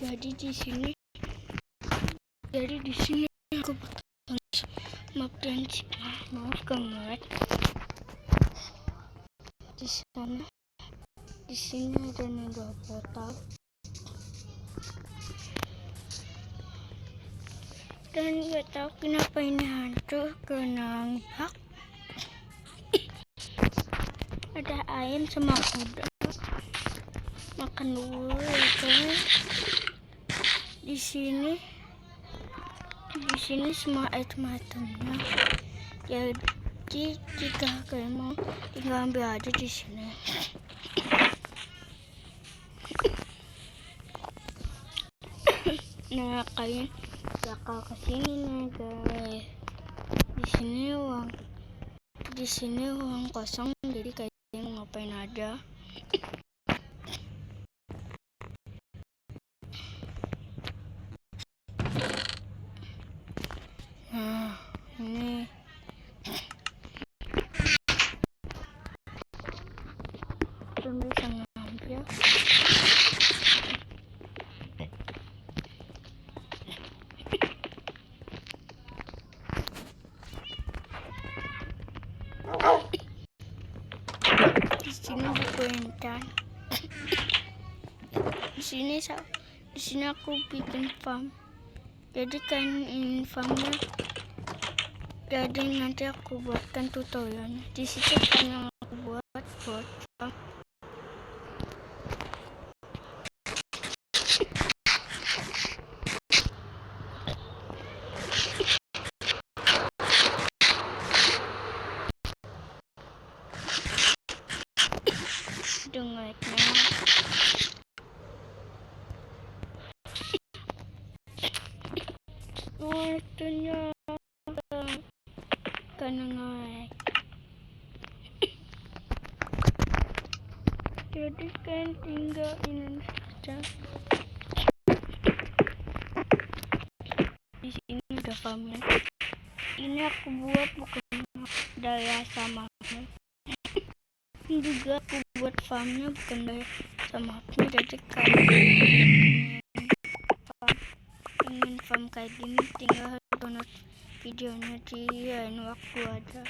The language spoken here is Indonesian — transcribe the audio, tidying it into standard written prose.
Jadi di sini aku bakal maaf dan maaf banget. Di sini ada dua portal dan nggak tahu kenapa ini hantu kenambak. Ada ayam sama kuda makan dulu ya kan. Di sini semua item-itemnya. Jadi jika kalian mau tinggal ambil aja di sini. Nah, kalian bakal kesini nih guys. Di sini uang kosong, jadi kalian mau ngapain aja. Nah, ini kalian bisa ngambil. Di sini buku encan. Di sini aku bikin farm. Jadi kan ini farmnya. Jadi nanti aku buatkan tutorialnya. Di situ kan yang aku buat farm. Dengarnya waktunya karena naik. Jadi kan tinggal ini saja. Di sini udah farmnya. Ini aku buat bukan daya sama ini juga aku buat farmnya bukan daya sama jadi kalian ingin farm kayak gini tinggal download videonya di lain waktu aja.